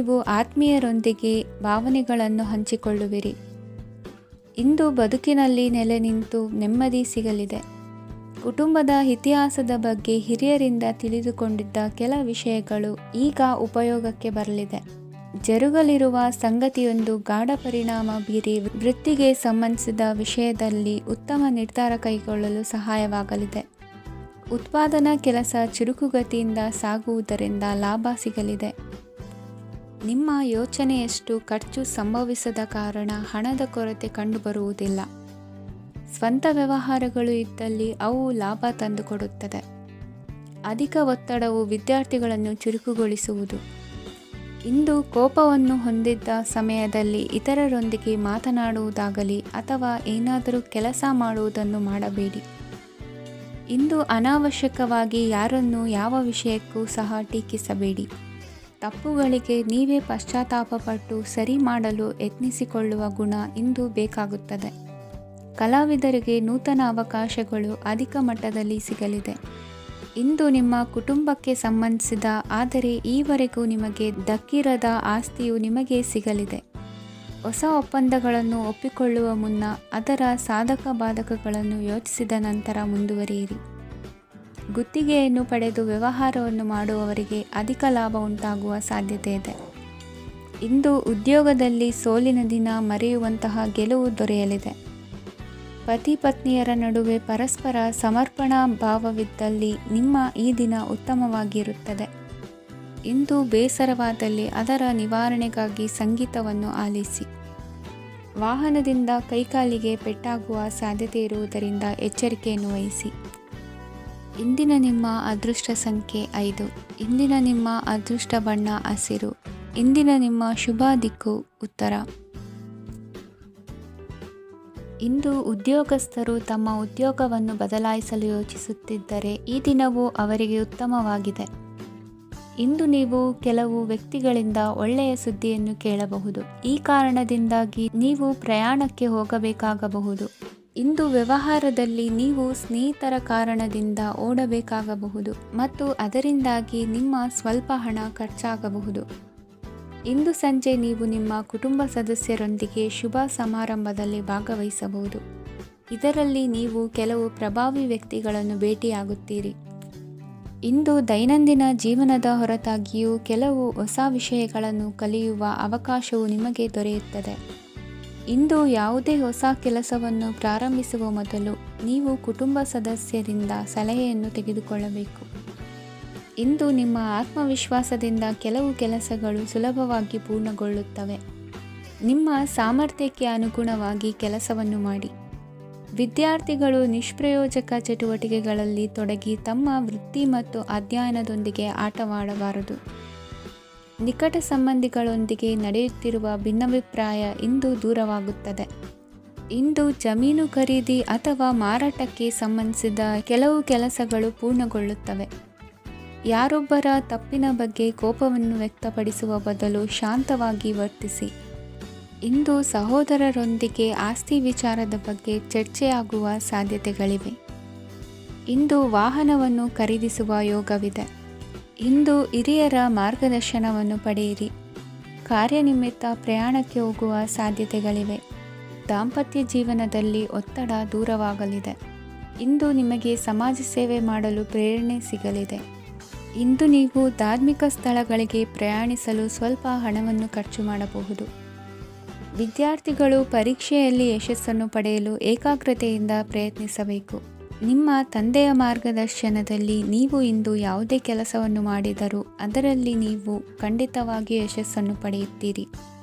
ನೀವು ಆತ್ಮೀಯರೊಂದಿಗೆ ಭಾವನೆಗಳನ್ನು ಹಂಚಿಕೊಳ್ಳುವಿರಿ. ಇಂದು ಬದುಕಿನಲ್ಲಿ ನೆಲೆ ನಿಂತು ನೆಮ್ಮದಿ ಸಿಗಲಿದೆ. ಕುಟುಂಬದ ಇತಿಹಾಸದ ಬಗ್ಗೆ ಹಿರಿಯರಿಂದ ತಿಳಿದುಕೊಂಡಿದ್ದ ಕೆಲ ವಿಷಯಗಳು ಈಗ ಉಪಯೋಗಕ್ಕೆ ಬರಲಿದೆ. ಜರುಗಲಿರುವ ಸಂಗತಿಯೊಂದು ಗಾಢ ಪರಿಣಾಮ ಬೀರಿ ವೃತ್ತಿಗೆ ಸಂಬಂಧಿಸಿದ ವಿಷಯದಲ್ಲಿ ಉತ್ತಮ ನಿರ್ಧಾರ ಕೈಗೊಳ್ಳಲು ಸಹಾಯವಾಗಲಿದೆ. ಉತ್ಪಾದನಾ ಕೆಲಸ ಚುರುಕುಗತಿಯಿಂದ ಸಾಗುವುದರಿಂದ ಲಾಭ ಸಿಗಲಿದೆ. ನಿಮ್ಮ ಯೋಚನೆಯಷ್ಟು ಖರ್ಚು ಸಂಭವಿಸದ ಕಾರಣ ಹಣದ ಕೊರತೆ ಕಂಡುಬರುವುದಿಲ್ಲ. ಸ್ವಂತ ವ್ಯವಹಾರಗಳು ಇದ್ದಲ್ಲಿ ಅವು ಲಾಭ ತಂದುಕೊಡುತ್ತದೆ. ಅಧಿಕ ಒತ್ತಡವು ವಿದ್ಯಾರ್ಥಿಗಳನ್ನು ಚುರುಕುಗೊಳಿಸುವುದು. ಇಂದು ಕೋಪವನ್ನು ಹೊಂದಿದ್ದ ಸಮಯದಲ್ಲಿ ಇತರರೊಂದಿಗೆ ಮಾತನಾಡುವುದಾಗಲಿ ಅಥವಾ ಏನಾದರೂ ಕೆಲಸ ಮಾಡುವುದನ್ನು ಮಾಡಬೇಡಿ. ಇಂದು ಅನಾವಶ್ಯಕವಾಗಿ ಯಾರನ್ನು ಯಾವ ವಿಷಯಕ್ಕೂ ಸಹ ಟೀಕಿಸಬೇಡಿ. ತಪ್ಪುಗಳಿಗೆ ನೀವೇ ಪಶ್ಚಾತ್ತಾಪಪಟ್ಟು ಸರಿ ಮಾಡಲು ಯತ್ನಿಸಿಕೊಳ್ಳುವ ಗುಣ ಇಂದು ಬೇಕಾಗುತ್ತದೆ. ಕಲಾವಿದರಿಗೆ ನೂತನ ಅವಕಾಶಗಳು ಅಧಿಕ ಮಟ್ಟದಲ್ಲಿ ಸಿಗಲಿದೆ. ಇಂದು ನಿಮ್ಮ ಕುಟುಂಬಕ್ಕೆ ಸಂಬಂಧಿಸಿದ ಆದರೆ ಈವರೆಗೂ ನಿಮಗೆ ದಕ್ಕಿರದ ಆಸ್ತಿಯು ನಿಮಗೆ ಸಿಗಲಿದೆ. ಹೊಸ ಒಪ್ಪಂದಗಳನ್ನು ಒಪ್ಪಿಕೊಳ್ಳುವ ಮುನ್ನ ಅದರ ಸಾಧಕ ಬಾಧಕಗಳನ್ನು ಯೋಚಿಸಿದ ನಂತರ ಮುಂದುವರಿಯಿರಿ. ಗುತ್ತಿಗೆಯನ್ನು ಪಡೆದು ವ್ಯವಹಾರವನ್ನು ಮಾಡುವವರಿಗೆ ಅಧಿಕ ಲಾಭ ಉಂಟಾಗುವ ಸಾಧ್ಯತೆ ಇದೆ. ಇಂದು ಉದ್ಯೋಗದಲ್ಲಿ ಸೋಲಿನ ದಿನ ಮರೆಯುವಂತಹ ಗೆಲುವು ದೊರೆಯಲಿದೆ. ಪತಿ ಪತ್ನಿಯರ ನಡುವೆ ಪರಸ್ಪರ ಸಮರ್ಪಣಾ ಭಾವವಿದ್ದಲ್ಲಿ ನಿಮ್ಮ ಈ ದಿನ ಉತ್ತಮವಾಗಿರುತ್ತದೆ. ಇಂದು ಬೇಸರವಾದಲ್ಲಿ ಅದರ ನಿವಾರಣೆಗಾಗಿ ಸಂಗೀತವನ್ನು ಆಲಿಸಿ. ವಾಹನದಿಂದ ಕೈಕಾಲಿಗೆ ಪೆಟ್ಟಾಗುವ ಸಾಧ್ಯತೆ ಇರುವುದರಿಂದ ಎಚ್ಚರಿಕೆಯನ್ನು ವಹಿಸಿ. ಇಂದಿನ ನಿಮ್ಮ ಅದೃಷ್ಟ ಸಂಖ್ಯೆ 5. ಇಂದಿನ ನಿಮ್ಮ ಅದೃಷ್ಟ ಬಣ್ಣ ಹಸಿರು. ಇಂದಿನ ನಿಮ್ಮ ಶುಭ ದಿಕ್ಕು ಉತ್ತರ. ಇಂದು ಉದ್ಯೋಗಸ್ಥರು ತಮ್ಮ ಉದ್ಯೋಗವನ್ನು ಬದಲಾಯಿಸಲು ಯೋಚಿಸುತ್ತಿದ್ದರೆ ಈ ದಿನವೂ ಅವರಿಗೆ ಉತ್ತಮವಾಗಿದೆ. ಇಂದು ನೀವು ಕೆಲವು ವ್ಯಕ್ತಿಗಳಿಂದ ಒಳ್ಳೆಯ ಸುದ್ದಿಯನ್ನು ಕೇಳಬಹುದು. ಈ ಕಾರಣದಿಂದಾಗಿ ನೀವು ಪ್ರಯಾಣಕ್ಕೆ ಹೋಗಬೇಕಾಗಬಹುದು. ಇಂದು ವ್ಯವಹಾರದಲ್ಲಿ ನೀವು ಸ್ನೇಹಿತರ ಕಾರಣದಿಂದ ಓಡಬೇಕಾಗಬಹುದು ಮತ್ತು ಅದರಿಂದಾಗಿ ನಿಮ್ಮ ಸ್ವಲ್ಪ ಹಣ ಖರ್ಚಾಗಬಹುದು. ಇಂದು ಸಂಜೆ ನೀವು ನಿಮ್ಮ ಕುಟುಂಬ ಸದಸ್ಯರೊಂದಿಗೆ ಶುಭ ಸಮಾರಂಭದಲ್ಲಿ ಭಾಗವಹಿಸಬಹುದು. ಇದರಲ್ಲಿ ನೀವು ಕೆಲವು ಪ್ರಭಾವಿ ವ್ಯಕ್ತಿಗಳನ್ನು ಭೇಟಿಯಾಗುತ್ತೀರಿ. ಇಂದು ದೈನಂದಿನ ಜೀವನದ ಹೊರತಾಗಿಯೂ ಕೆಲವು ಹೊಸ ವಿಷಯಗಳನ್ನು ಕಲಿಯುವ ಅವಕಾಶವು ನಿಮಗೆ ದೊರೆಯುತ್ತದೆ. ಇಂದು ಯಾವುದೇ ಹೊಸ ಕೆಲಸವನ್ನು ಪ್ರಾರಂಭಿಸುವ ಮೊದಲು ನೀವು ಕುಟುಂಬ ಸದಸ್ಯರಿಂದ ಸಲಹೆಯನ್ನು ತೆಗೆದುಕೊಳ್ಳಬೇಕು. ಇಂದು ನಿಮ್ಮ ಆತ್ಮವಿಶ್ವಾಸದಿಂದ ಕೆಲವು ಕೆಲಸಗಳು ಸುಲಭವಾಗಿ ಪೂರ್ಣಗೊಳ್ಳುತ್ತವೆ. ನಿಮ್ಮ ಸಾಮರ್ಥ್ಯಕ್ಕೆ ಅನುಗುಣವಾಗಿ ಕೆಲಸವನ್ನು ಮಾಡಿ. ವಿದ್ಯಾರ್ಥಿಗಳು ನಿಷ್ಪ್ರಯೋಜಕ ಚಟುವಟಿಕೆಗಳಲ್ಲಿ ತೊಡಗಿ ತಮ್ಮ ವೃತ್ತಿ ಮತ್ತು ಅಧ್ಯಯನದೊಂದಿಗೆ ಆಟವಾಡಬಾರದು. ನಿಕಟ ಸಂಬಂಧಿಗಳೊಂದಿಗೆ ನಡೆಯುತ್ತಿರುವ ಭಿನ್ನಾಭಿಪ್ರಾಯ ಇಂದು ದೂರವಾಗುತ್ತದೆ. ಇಂದು ಜಮೀನು ಖರೀದಿ ಅಥವಾ ಮಾರಾಟಕ್ಕೆ ಸಂಬಂಧಿಸಿದ ಕೆಲವು ಕೆಲಸಗಳು ಪೂರ್ಣಗೊಳ್ಳುತ್ತವೆ. ಯಾರೊಬ್ಬರ ತಪ್ಪಿನ ಬಗ್ಗೆ ಕೋಪವನ್ನು ವ್ಯಕ್ತಪಡಿಸುವ ಬದಲು ಶಾಂತವಾಗಿ ವರ್ತಿಸಿ. ಇಂದು ಸಹೋದರರೊಂದಿಗೆ ಆಸ್ತಿ ವಿಚಾರದ ಬಗ್ಗೆ ಚರ್ಚೆಯಾಗುವ ಸಾಧ್ಯತೆಗಳಿವೆ. ಇಂದು ವಾಹನವನ್ನು ಖರೀದಿಸುವ ಯೋಗವಿದೆ. ಇಂದು ಹಿರಿಯರ ಮಾರ್ಗದರ್ಶನವನ್ನು ಪಡೆಯಿರಿ. ಕಾರ್ಯನಿಮಿತ್ತ ಪ್ರಯಾಣಕ್ಕೆ ಹೋಗುವ ಸಾಧ್ಯತೆಗಳಿವೆ. ದಾಂಪತ್ಯ ಜೀವನದಲ್ಲಿ ಒತ್ತಡ ದೂರವಾಗಲಿದೆ. ಇಂದು ನಿಮಗೆ ಸಮಾಜ ಸೇವೆ ಮಾಡಲು ಪ್ರೇರಣೆ ಸಿಗಲಿದೆ. ಇಂದು ನೀವು ಧಾರ್ಮಿಕ ಸ್ಥಳಗಳಿಗೆ ಪ್ರಯಾಣಿಸಲು ಸ್ವಲ್ಪ ಹಣವನ್ನು ಖರ್ಚು ಮಾಡಬಹುದು. ವಿದ್ಯಾರ್ಥಿಗಳು ಪರೀಕ್ಷೆಯಲ್ಲಿ ಯಶಸ್ಸನ್ನು ಪಡೆಯಲು ಏಕಾಗ್ರತೆಯಿಂದ ಪ್ರಯತ್ನಿಸಬೇಕು. ನಿಮ್ಮ ತಂದೆಯ ಮಾರ್ಗದರ್ಶನದಲ್ಲಿ ನೀವು ಇಂದು ಯಾವುದೇ ಕೆಲಸವನ್ನು ಮಾಡಿದರೂ ಅದರಲ್ಲಿ ನೀವು ಖಂಡಿತವಾಗಿ ಯಶಸ್ಸನ್ನು ಪಡೆಯುತ್ತೀರಿ.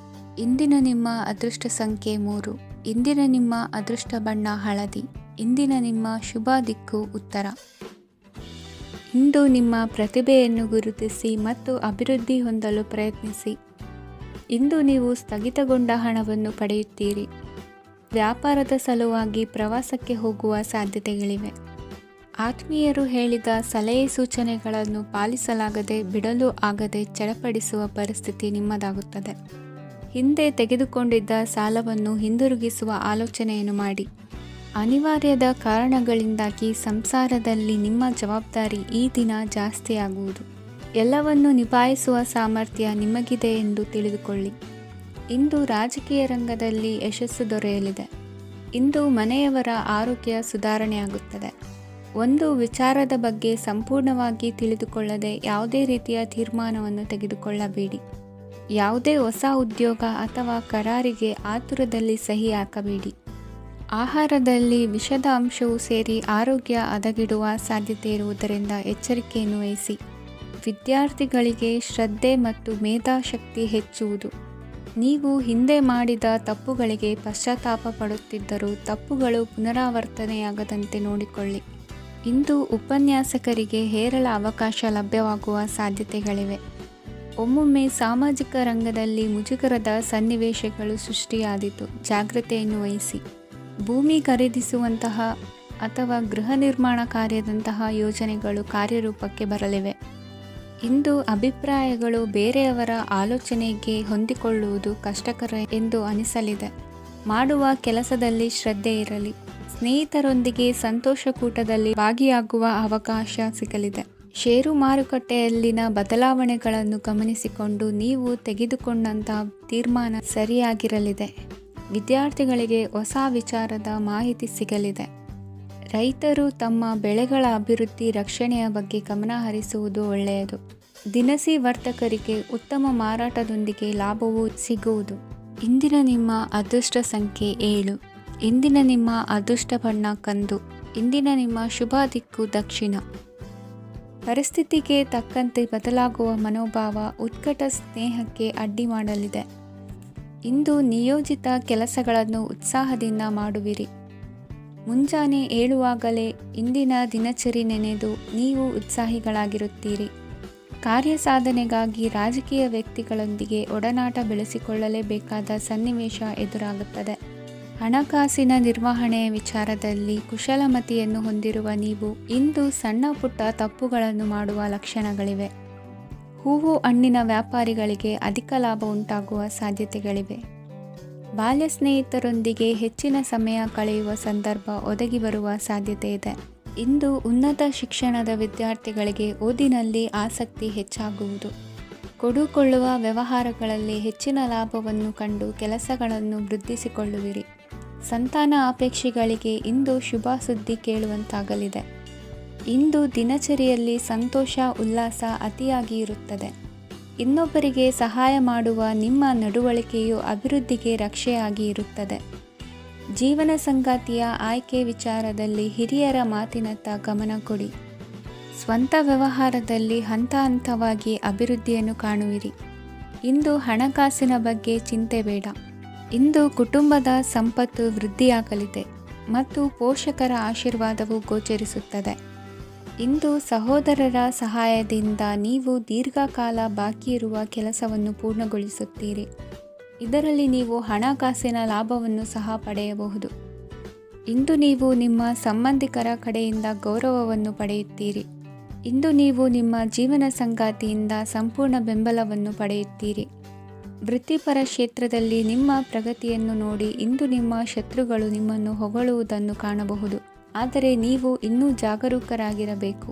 ಇಂದಿನ ನಿಮ್ಮ ಅದೃಷ್ಟ ಸಂಖ್ಯೆ 3. ಇಂದಿನ ನಿಮ್ಮ ಅದೃಷ್ಟ ಬಣ್ಣ ಹಳದಿ. ಇಂದಿನ ನಿಮ್ಮ ಶುಭ ದಿಕ್ಕು ಉತ್ತರ. ಇಂದು ನಿಮ್ಮ ಪ್ರತಿಭೆಯನ್ನು ಗುರುತಿಸಿ ಮತ್ತು ಅಭಿವೃದ್ಧಿ ಹೊಂದಲು ಪ್ರಯತ್ನಿಸಿ. ಇಂದು ನೀವು ಸ್ಥಗಿತಗೊಂಡ ಹಣವನ್ನು ಪಡೆಯುತ್ತೀರಿ. ವ್ಯಾಪಾರದ ಸಲುವಾಗಿ ಪ್ರವಾಸಕ್ಕೆ ಹೋಗುವ ಸಾಧ್ಯತೆಗಳಿವೆ. ಆತ್ಮೀಯರು ಹೇಳಿದ ಸಲಹೆ ಸೂಚನೆಗಳನ್ನು ಪಾಲಿಸಲಾಗದೆ ಬಿಡಲು ಆಗದೆ ಚಡಪಡಿಸುವ ಪರಿಸ್ಥಿತಿ ನಿಮ್ಮದಾಗುತ್ತದೆ. ಹಿಂದೆ ತೆಗೆದುಕೊಂಡಿದ್ದ ಸಾಲವನ್ನು ಹಿಂದಿರುಗಿಸುವ ಆಲೋಚನೆಯನ್ನು ಮಾಡಿ. ಅನಿವಾರ್ಯದ ಕಾರಣಗಳಿಂದಾಗಿ ಸಂಸಾರದಲ್ಲಿ ನಿಮ್ಮ ಜವಾಬ್ದಾರಿ ಈ ದಿನ ಜಾಸ್ತಿಯಾಗುವುದು. ಎಲ್ಲವನ್ನು ನಿಭಾಯಿಸುವ ಸಾಮರ್ಥ್ಯ ನಿಮಗಿದೆ ಎಂದು ತಿಳಿದುಕೊಳ್ಳಿ. ಇಂದು ರಾಜಕೀಯ ರಂಗದಲ್ಲಿ ಯಶಸ್ಸು ದೊರೆಯಲಿದೆ. ಇಂದು ಮನೆಯವರ ಆರೋಗ್ಯ ಸುಧಾರಣೆಯಾಗುತ್ತದೆ. ಒಂದು ವಿಚಾರದ ಬಗ್ಗೆ ಸಂಪೂರ್ಣವಾಗಿ ತಿಳಿದುಕೊಳ್ಳದೆ ಯಾವುದೇ ರೀತಿಯ ತೀರ್ಮಾನವನ್ನು ತೆಗೆದುಕೊಳ್ಳಬೇಡಿ. ಯಾವುದೇ ಹೊಸ ಉದ್ಯೋಗ ಅಥವಾ ಕರಾರಿಗೆ ಆತುರದಲ್ಲಿ ಸಹಿ ಹಾಕಬೇಡಿ. ಆಹಾರದಲ್ಲಿ ವಿಷದ ಅಂಶವು ಸೇರಿ ಆರೋಗ್ಯ ಹದಗೆಡುವ ಸಾಧ್ಯತೆ ಇರುವುದರಿಂದ ಎಚ್ಚರಿಕೆಯನ್ನು ವಹಿಸಿ. ವಿದ್ಯಾರ್ಥಿಗಳಿಗೆ ಶ್ರದ್ಧೆ ಮತ್ತು ಮೇಧಾಶಕ್ತಿ ಹೆಚ್ಚುವುದು. ನೀವು ಹಿಂದೆ ಮಾಡಿದ ತಪ್ಪುಗಳಿಗೆ ಪಶ್ಚಾತ್ತಾಪ ಪಡುತ್ತಿದ್ದರೂ ತಪ್ಪುಗಳು ಪುನರಾವರ್ತನೆಯಾಗದಂತೆ ನೋಡಿಕೊಳ್ಳಿ. ಇಂದು ಉಪನ್ಯಾಸಕರಿಗೆ ಹೇರಳ ಅವಕಾಶ ಲಭ್ಯವಾಗುವ ಸಾಧ್ಯತೆಗಳಿವೆ. ಒಮ್ಮೊಮ್ಮೆ ಸಾಮಾಜಿಕ ರಂಗದಲ್ಲಿ ಮುಜುಗರದ ಸನ್ನಿವೇಶಗಳು ಸೃಷ್ಟಿಯಾದೀತು. ಜಾಗ್ರತೆಯನ್ನು ವಹಿಸಿ. ಭೂಮಿ ಖರೀದಿಸುವಂತಹ ಅಥವಾ ಗೃಹ ನಿರ್ಮಾಣ ಕಾರ್ಯದಂತಹ ಯೋಜನೆಗಳು ಕಾರ್ಯರೂಪಕ್ಕೆ ಬರಲಿವೆ. ಇಂದು ಅಭಿಪ್ರಾಯಗಳು ಬೇರೆಯವರ ಆಲೋಚನೆಗೆ ಹೊಂದಿಕೊಳ್ಳುವುದು ಕಷ್ಟಕರ ಎಂದು ಅನಿಸಲಿದೆ. ಮಾಡುವ ಕೆಲಸದಲ್ಲಿ ಶ್ರದ್ಧೆ ಇರಲಿ. ಸ್ನೇಹಿತರೊಂದಿಗೆ ಸಂತೋಷಕೂಟದಲ್ಲಿ ಭಾಗಿಯಾಗುವ ಅವಕಾಶ ಸಿಗಲಿದೆ. ಷೇರು ಮಾರುಕಟ್ಟೆಯಲ್ಲಿನ ಬದಲಾವಣೆಗಳನ್ನು ಗಮನಿಸಿಕೊಂಡು ನೀವು ತೆಗೆದುಕೊಂಡಂತಹ ತೀರ್ಮಾನ ಸರಿಯಾಗಿರಲಿದೆ. ವಿದ್ಯಾರ್ಥಿಗಳಿಗೆ ಹೊಸ ವಿಚಾರದ ಮಾಹಿತಿ ಸಿಗಲಿದೆ. ರೈತರು ತಮ್ಮ ಬೆಳೆಗಳ ಅಭಿವೃದ್ಧಿ ರಕ್ಷಣೆಯ ಬಗ್ಗೆ ಗಮನ ಹರಿಸುವುದು ಒಳ್ಳೆಯದು. ದಿನಸಿ ವರ್ತಕರಿಗೆ ಉತ್ತಮ ಮಾರಾಟದೊಂದಿಗೆ ಲಾಭವೂ ಸಿಗುವುದು. ಇಂದಿನ ನಿಮ್ಮ ಅದೃಷ್ಟ ಸಂಖ್ಯೆ 7. ಇಂದಿನ ನಿಮ್ಮ ಅದೃಷ್ಟ ಬಣ್ಣ ಕಂದು. ಇಂದಿನ ನಿಮ್ಮ ಶುಭ ದಿಕ್ಕು ದಕ್ಷಿಣ. ಪರಿಸ್ಥಿತಿಗೆ ತಕ್ಕಂತೆ ಬದಲಾಗುವ ಮನೋಭಾವ ಉತ್ಕಟ ಸ್ನೇಹಕ್ಕೆ ಅಡ್ಡಿ ಮಾಡಲಿದೆ. ಇಂದು ನಿಯೋಜಿತ ಕೆಲಸಗಳನ್ನು ಉತ್ಸಾಹದಿಂದ ಮಾಡುವಿರಿ. ಮುಂಜಾನೆ ಏಳುವಾಗಲೇ ಇಂದಿನ ದಿನಚರಿ ನೆನೆದು ನೀವು ಉತ್ಸಾಹಿಗಳಾಗಿರುತ್ತೀರಿ. ಕಾರ್ಯಸಾಧನೆಗಾಗಿ ರಾಜಕೀಯ ವ್ಯಕ್ತಿಗಳೊಂದಿಗೆ ಒಡನಾಟ ಬೆಳೆಸಿಕೊಳ್ಳಲೇಬೇಕಾದ ಸನ್ನಿವೇಶ ಎದುರಾಗುತ್ತದೆ. ಹಣಕಾಸಿನ ನಿರ್ವಹಣೆಯ ವಿಚಾರದಲ್ಲಿ ಕುಶಲಮತಿಯನ್ನು ಹೊಂದಿರುವ ನೀವು ಇಂದು ಸಣ್ಣ ಪುಟ್ಟ ತಪ್ಪುಗಳನ್ನು ಮಾಡುವ ಲಕ್ಷಣಗಳಿವೆ. ಹೂವು ಹಣ್ಣಿನ ವ್ಯಾಪಾರಿಗಳಿಗೆ ಅಧಿಕ ಲಾಭ ಉಂಟಾಗುವ ಸಾಧ್ಯತೆಗಳಿವೆ. ಬಾಲ್ಯ ಸ್ನೇಹಿತರೊಂದಿಗೆ ಹೆಚ್ಚಿನ ಸಮಯ ಕಳೆಯುವ ಸಂದರ್ಭ ಒದಗಿ ಬರುವ ಸಾಧ್ಯತೆ ಇದೆ. ಇಂದು ಉನ್ನತ ಶಿಕ್ಷಣದ ವಿದ್ಯಾರ್ಥಿಗಳಿಗೆ ಓದಿನಲ್ಲಿ ಆಸಕ್ತಿ ಹೆಚ್ಚಾಗುವುದು. ಕೊಡುಕೊಳ್ಳುವ ವ್ಯವಹಾರಗಳಲ್ಲಿ ಹೆಚ್ಚಿನ ಲಾಭವನ್ನು ಕಂಡು ಕೆಲಸಗಳನ್ನು ವೃದ್ಧಿಸಿಕೊಳ್ಳುವಿರಿ. ಸಂತಾನ ಅಪೇಕ್ಷೆಗಳಿಗೆ ಇಂದು ಶುಭ ಸುದ್ದಿ ಕೇಳುವಂತಾಗಲಿದೆ. ಇಂದು ದಿನಚರಿಯಲ್ಲಿ ಸಂತೋಷ ಉಲ್ಲಾಸ ಅತಿಯಾಗಿ ಇರುತ್ತದೆ. ಇನ್ನೊಬ್ಬರಿಗೆ ಸಹಾಯ ಮಾಡುವ ನಿಮ್ಮ ನಡವಳಿಕೆಯು ಅಭಿವೃದ್ಧಿಗೆ ರಕ್ಷೆಯಾಗಿ ಇರುತ್ತದೆ. ಜೀವನ ಸಂಗಾತಿಯ ಆಯ್ಕೆ ವಿಚಾರದಲ್ಲಿ ಹಿರಿಯರ ಮಾತಿನತ್ತ ಗಮನ ಕೊಡಿ. ಸ್ವಂತ ವ್ಯವಹಾರದಲ್ಲಿ ಹಂತ ಹಂತವಾಗಿ ಅಭಿವೃದ್ಧಿಯನ್ನು ಕಾಣುವಿರಿ. ಇಂದು ಹಣಕಾಸಿನ ಬಗ್ಗೆ ಚಿಂತೆ ಬೇಡ. ಇಂದು ಕುಟುಂಬದ ಸಂಪತ್ತು ವೃದ್ಧಿಯಾಗಲಿದೆ ಮತ್ತು ಪೋಷಕರ ಆಶೀರ್ವಾದವು ಗೋಚರಿಸುತ್ತದೆ. ಇಂದು ಸಹೋದರರ ಸಹಾಯದಿಂದ ನೀವು ದೀರ್ಘಕಾಲ ಬಾಕಿ ಇರುವ ಕೆಲಸವನ್ನು ಪೂರ್ಣಗೊಳಿಸುತ್ತೀರಿ. ಇದರಲ್ಲಿ ನೀವು ಹಣಕಾಸಿನ ಲಾಭವನ್ನು ಸಹ ಪಡೆಯಬಹುದು. ಇಂದು ನೀವು ನಿಮ್ಮ ಸಂಬಂಧಿಕರ ಕಡೆಯಿಂದ ಗೌರವವನ್ನು ಪಡೆಯುತ್ತೀರಿ. ಇಂದು ನೀವು ನಿಮ್ಮ ಜೀವನ ಸಂಗಾತಿಯಿಂದ ಸಂಪೂರ್ಣ ಬೆಂಬಲವನ್ನು ಪಡೆಯುತ್ತೀರಿ. ವೃತ್ತಿಪರ ಕ್ಷೇತ್ರದಲ್ಲಿ ನಿಮ್ಮ ಪ್ರಗತಿಯನ್ನು ನೋಡಿ ಇಂದು ನಿಮ್ಮ ಶತ್ರುಗಳು ನಿಮ್ಮನ್ನು ಹೊಗಳುವುದನ್ನು ಕಾಣಬಹುದು. ಆದರೆ ನೀವು ಇನ್ನೂ ಜಾಗರೂಕರಾಗಿರಬೇಕು.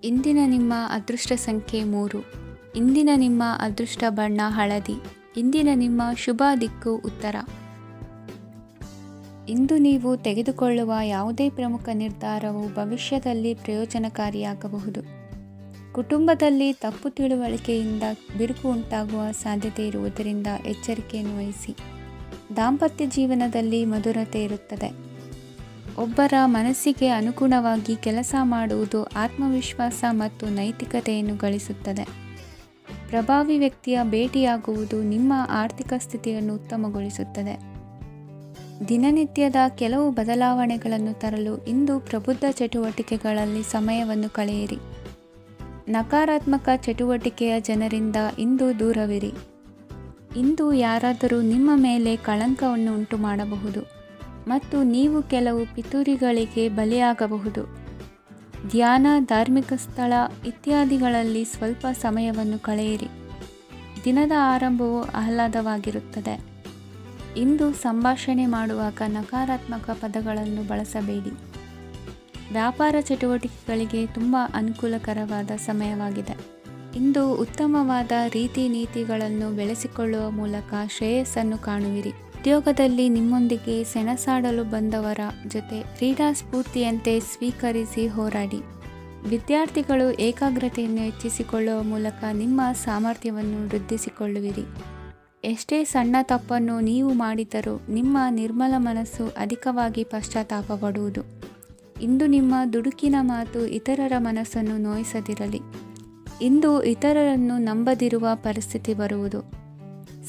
ಇಂದಿನ ನಿಮ್ಮ ಅದೃಷ್ಟ ಸಂಖ್ಯೆ 3. ಇಂದಿನ ನಿಮ್ಮ ಅದೃಷ್ಟ ಬಣ್ಣ ಹಳದಿ. ಇಂದಿನ ನಿಮ್ಮ ಶುಭ ದಿಕ್ಕು ಉತ್ತರ. ಇಂದು ನೀವು ತೆಗೆದುಕೊಳ್ಳುವ ಯಾವುದೇ ಪ್ರಮುಖ ನಿರ್ಧಾರವು ಭವಿಷ್ಯದಲ್ಲಿ ಪ್ರಯೋಜನಕಾರಿಯಾಗಬಹುದು. ಕುಟುಂಬದಲ್ಲಿ ತಪ್ಪು ತಿಳುವಳಿಕೆಯಿಂದ ಬಿರುಕು ಉಂಟಾಗುವ ಸಾಧ್ಯತೆ ಇರುವುದರಿಂದ ಎಚ್ಚರಿಕೆಯನ್ನು ವಹಿಸಿ. ದಾಂಪತ್ಯ ಜೀವನದಲ್ಲಿ ಮಧುರತೆ ಇರುತ್ತದೆ. ಒಬ್ಬರ ಮನಸ್ಸಿಗೆ ಅನುಗುಣವಾಗಿ ಕೆಲಸ ಮಾಡುವುದು ಆತ್ಮವಿಶ್ವಾಸ ಮತ್ತು ನೈತಿಕತೆಯನ್ನು ಗಳಿಸುತ್ತದೆ. ಪ್ರಭಾವಿ ವ್ಯಕ್ತಿಯ ಭೇಟಿಯಾಗುವುದು ನಿಮ್ಮ ಆರ್ಥಿಕ ಸ್ಥಿತಿಯನ್ನು ಉತ್ತಮಗೊಳಿಸುತ್ತದೆ. ದಿನನಿತ್ಯದ ಕೆಲವು ಬದಲಾವಣೆಗಳನ್ನು ತರಲು ಇಂದು ಪ್ರಬುದ್ಧ ಚಟುವಟಿಕೆಗಳಲ್ಲಿ ಸಮಯವನ್ನು ಕಳೆಯಿರಿ. ನಕಾರಾತ್ಮಕ ಚಟುವಟಿಕೆಯ ಜನರಿಂದ ಇಂದು ದೂರವಿರಿ. ಇಂದು ಯಾರಾದರೂ ನಿಮ್ಮ ಮೇಲೆ ಕಳಂಕವನ್ನು ಉಂಟು ಮಾಡಬಹುದು ಮತ್ತು ನೀವು ಕೆಲವು ಪಿತೂರಿಗಳಿಗೆ ಬಲಿಯಾಗಬಹುದು. ಧ್ಯಾನ, ಧಾರ್ಮಿಕ ಸ್ಥಳ ಇತ್ಯಾದಿಗಳಲ್ಲಿ ಸ್ವಲ್ಪ ಸಮಯವನ್ನು ಕಳೆಯಿರಿ. ದಿನದ ಆರಂಭವು ಆಹ್ಲಾದವಾಗಿರುತ್ತದೆ. ಇಂದು ಸಂಭಾಷಣೆ ಮಾಡುವಾಗ ನಕಾರಾತ್ಮಕ ಪದಗಳನ್ನು ಬಳಸಬೇಡಿ. ವ್ಯಾಪಾರ ಚಟುವಟಿಕೆಗಳಿಗೆ ತುಂಬ ಅನುಕೂಲಕರವಾದ ಸಮಯವಾಗಿದೆ. ಇಂದು ಉತ್ತಮವಾದ ರೀತಿ ನೀತಿಗಳನ್ನು ಬೆಳೆಸಿಕೊಳ್ಳುವ ಮೂಲಕ ಶ್ರೇಯಸ್ಸನ್ನು ಕಾಣುವಿರಿ. ಉದ್ಯೋಗದಲ್ಲಿ ನಿಮ್ಮೊಂದಿಗೆ ಸೆಣಸಾಡಲು ಬಂದವರ ಜೊತೆ ಕ್ರೀಡಾ ಸ್ಫೂರ್ತಿಯಂತೆ ಸ್ವೀಕರಿಸಿ ಹೋರಾಡಿ. ವಿದ್ಯಾರ್ಥಿಗಳು ಏಕಾಗ್ರತೆಯನ್ನು ಹೆಚ್ಚಿಸಿಕೊಳ್ಳುವ ಮೂಲಕ ನಿಮ್ಮ ಸಾಮರ್ಥ್ಯವನ್ನು ವೃದ್ಧಿಸಿಕೊಳ್ಳುವಿರಿ. ಎಷ್ಟೇ ಸಣ್ಣ ತಪ್ಪನ್ನು ನೀವು ಮಾಡಿದರೂ ನಿಮ್ಮ ನಿರ್ಮಲ ಮನಸ್ಸು ಅಧಿಕವಾಗಿ ಪಶ್ಚಾತ್ತಾಪ ಪಡುವುದು. ಇಂದು ನಿಮ್ಮ ದುಡುಕಿನ ಮಾತು ಇತರರ ಮನಸ್ಸನ್ನು ನೋಯಿಸದಿರಲಿ. ಇಂದು ಇತರರನ್ನು ನಂಬದಿರುವ ಪರಿಸ್ಥಿತಿ ಬರುವುದು.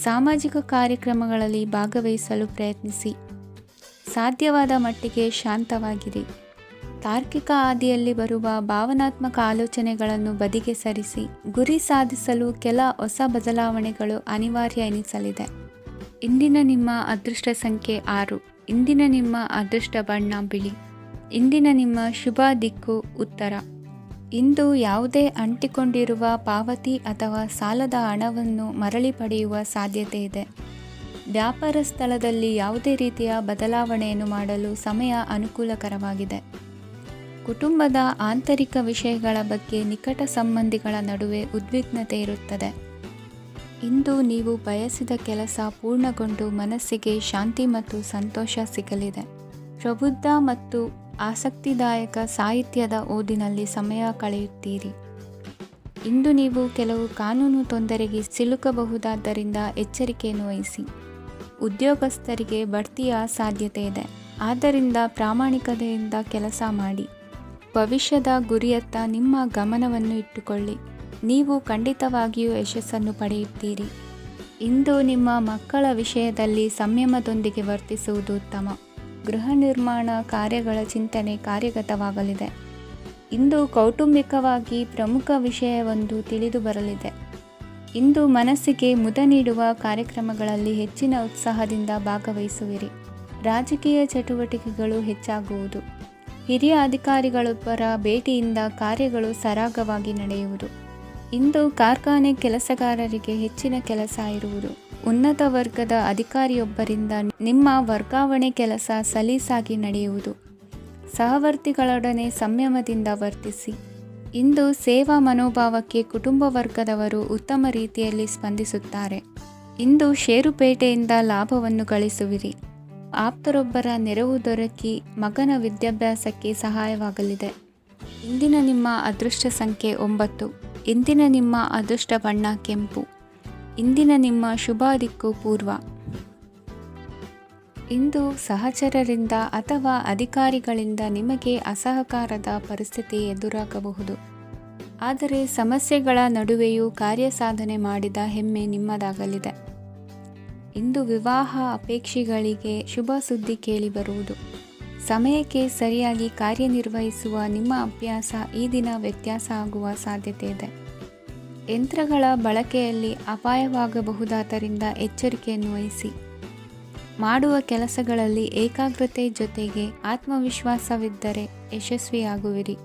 ಸಾಮಾಜಿಕ ಕಾರ್ಯಕ್ರಮಗಳಲ್ಲಿ ಭಾಗವಹಿಸಲು ಪ್ರಯತ್ನಿಸಿ. ಸಾಧ್ಯವಾದ ಮಟ್ಟಿಗೆ ಶಾಂತವಾಗಿರಿ. ತಾರ್ಕಿಕ ಹಾದಿಯಲ್ಲಿ ಬರುವ ಭಾವನಾತ್ಮಕ ಆಲೋಚನೆಗಳನ್ನು ಬದಿಗೆ ಸರಿಸಿ. ಗುರಿ ಸಾಧಿಸಲು ಕೆಲ ಹೊಸ ಬದಲಾವಣೆಗಳು ಅನಿವಾರ್ಯ ಎನಿಸಲಿದೆ. ಇಂದಿನ ನಿಮ್ಮ ಅದೃಷ್ಟ ಸಂಖ್ಯೆ 6. ಇಂದಿನ ನಿಮ್ಮ ಅದೃಷ್ಟ ಬಣ್ಣ ಬಿಳಿ. ಇಂದಿನ ನಿಮ್ಮ ಶುಭ ದಿಕ್ಕು ಉತ್ತರ. ಇಂದು ಯಾವುದೇ ಅಂಟಿಕೊಂಡಿರುವ ಪಾವತಿ ಅಥವಾ ಸಾಲದ ಹಣವನ್ನು ಮರಳಿ ಪಡೆಯುವ ಸಾಧ್ಯತೆ ಇದೆ. ವ್ಯಾಪಾರ ಸ್ಥಳದಲ್ಲಿ ಯಾವುದೇ ರೀತಿಯ ಬದಲಾವಣೆಯನ್ನು ಮಾಡಲು ಸಮಯ ಅನುಕೂಲಕರವಾಗಿದೆ. ಕುಟುಂಬದ ಆಂತರಿಕ ವಿಷಯಗಳ ಬಗ್ಗೆ ನಿಕಟ ಸಂಬಂಧಿಗಳ ನಡುವೆ ಉದ್ವಿಗ್ನತೆ ಇರುತ್ತದೆ. ಇಂದು ನೀವು ಬಯಸಿದ ಕೆಲಸ ಪೂರ್ಣಗೊಂಡು ಮನಸ್ಸಿಗೆ ಶಾಂತಿ ಮತ್ತು ಸಂತೋಷ ಸಿಗಲಿದೆ. ಪ್ರಬುದ್ಧ ಮತ್ತು ಆಸಕ್ತಿದಾಯಕ ಸಾಹಿತ್ಯದ ಓದಿನಲ್ಲಿ ಸಮಯ ಕಳೆಯುತ್ತೀರಿ. ಇಂದು ನೀವು ಕೆಲವು ಕಾನೂನು ತೊಂದರೆಗೆ ಸಿಲುಕಬಹುದಾದ್ದರಿಂದ ಎಚ್ಚರಿಕೆಯನ್ನು ವಹಿಸಿ. ಉದ್ಯೋಗಸ್ಥರಿಗೆ ಬಡ್ತಿಯ ಸಾಧ್ಯತೆ ಇದೆ, ಆದ್ದರಿಂದ ಪ್ರಾಮಾಣಿಕತೆಯಿಂದ ಕೆಲಸ ಮಾಡಿ. ಭವಿಷ್ಯದ ಗುರಿಯತ್ತ ನಿಮ್ಮ ಗಮನವನ್ನು ಇಟ್ಟುಕೊಳ್ಳಿ. ನೀವು ಖಂಡಿತವಾಗಿಯೂ ಯಶಸ್ಸನ್ನು ಪಡೆಯುತ್ತೀರಿ. ಇಂದು ನಿಮ್ಮ ಮಕ್ಕಳ ವಿಷಯದಲ್ಲಿ ಸಂಯಮದೊಂದಿಗೆ ವರ್ತಿಸುವುದು ಉತ್ತಮ. ಗೃಹ ನಿರ್ಮಾಣ ಕಾರ್ಯಗಳ ಚಿಂತನೆ ಕಾರ್ಯಗತವಾಗಲಿದೆ. ಇಂದು ಕೌಟುಂಬಿಕವಾಗಿ ಪ್ರಮುಖ ವಿಷಯವೊಂದು ತಿಳಿದು ಬರಲಿದೆ. ಇಂದು ಮನಸ್ಸಿಗೆ ಮುದ ನೀಡುವ ಕಾರ್ಯಕ್ರಮಗಳಲ್ಲಿ ಹೆಚ್ಚಿನ ಉತ್ಸಾಹದಿಂದ ಭಾಗವಹಿಸುವಿರಿ. ರಾಜಕೀಯ ಚಟುವಟಿಕೆಗಳು ಹೆಚ್ಚಾಗುವುದು. ಹಿರಿಯ ಅಧಿಕಾರಿಗಳೊಬ್ಬರ ಭೇಟಿಯಿಂದ ಕಾರ್ಯಗಳು ಸರಾಗವಾಗಿ ನಡೆಯುವುದು. ಇಂದು ಕಾರ್ಖಾನೆ ಕೆಲಸಗಾರರಿಗೆ ಹೆಚ್ಚಿನ ಕೆಲಸ ಇರುವುದು. ಉನ್ನತ ವರ್ಗದ ಅಧಿಕಾರಿಯೊಬ್ಬರಿಂದ ನಿಮ್ಮ ವರ್ಗಾವಣೆ ಕೆಲಸ ಸಲೀಸಾಗಿ ನಡೆಯುವುದು. ಸಹವರ್ತಿಗಳೊಡನೆ ಸಂಯಮದಿಂದ ವರ್ತಿಸಿ. ಇಂದು ಸೇವಾ ಮನೋಭಾವಕ್ಕೆ ಕುಟುಂಬ ವರ್ಗದವರು ಉತ್ತಮ ರೀತಿಯಲ್ಲಿ ಸ್ಪಂದಿಸುತ್ತಾರೆ. ಇಂದು ಷೇರುಪೇಟೆಯಿಂದ ಲಾಭವನ್ನು ಗಳಿಸುವಿರಿ. ಆಪ್ತರೊಬ್ಬರ ನೆರವು ದೊರಕಿ ಮಗನ ವಿದ್ಯಾಭ್ಯಾಸಕ್ಕೆ ಸಹಾಯವಾಗಲಿದೆ. ಇಂದಿನ ನಿಮ್ಮ ಅದೃಷ್ಟ ಸಂಖ್ಯೆ 9. ಇಂದಿನ ನಿಮ್ಮ ಅದೃಷ್ಟ ಬಣ್ಣ ಕೆಂಪು. ಇಂದಿನ ನಿಮ್ಮ ಶುಭ ದಿಕ್ಕು ಪೂರ್ವ. ಇಂದು ಸಹಚರರಿಂದ ಅಥವಾ ಅಧಿಕಾರಿಗಳಿಂದ ನಿಮಗೆ ಅಸಹಕಾರದ ಪರಿಸ್ಥಿತಿ ಎದುರಾಗಬಹುದು. ಆದರೆ ಸಮಸ್ಯೆಗಳ ನಡುವೆಯೂ ಕಾರ್ಯಸಾಧನೆ ಮಾಡಿದ ಹೆಮ್ಮೆ ನಿಮ್ಮದಾಗಲಿದೆ. ಇಂದು ವಿವಾಹ ಅಪೇಕ್ಷಿಗಳಿಗೆ ಶುಭ ಸುದ್ದಿ ಕೇಳಿಬರುವುದು. ಸಮಯಕ್ಕೆ ಸರಿಯಾಗಿ ಕಾರ್ಯನಿರ್ವಹಿಸುವ ನಿಮ್ಮ ಅಭ್ಯಾಸ ಈ ದಿನ ವ್ಯತ್ಯಾಸ ಆಗುವ ಸಾಧ್ಯತೆ ಇದೆ. ಯಂತ್ರಗಳ ಬಳಕೆಯಲ್ಲಿ ಅಪಾಯವಾಗಬಹುದಾದ್ದರಿಂದ ಎಚ್ಚರಿಕೆಯನ್ನು ವಹಿಸಿ. ಮಾಡುವ ಕೆಲಸಗಳಲ್ಲಿ ಏಕಾಗ್ರತೆ ಜೊತೆಗೆ ಆತ್ಮವಿಶ್ವಾಸವಿದ್ದರೆ ಯಶಸ್ವಿಯಾಗುವಿರಿ.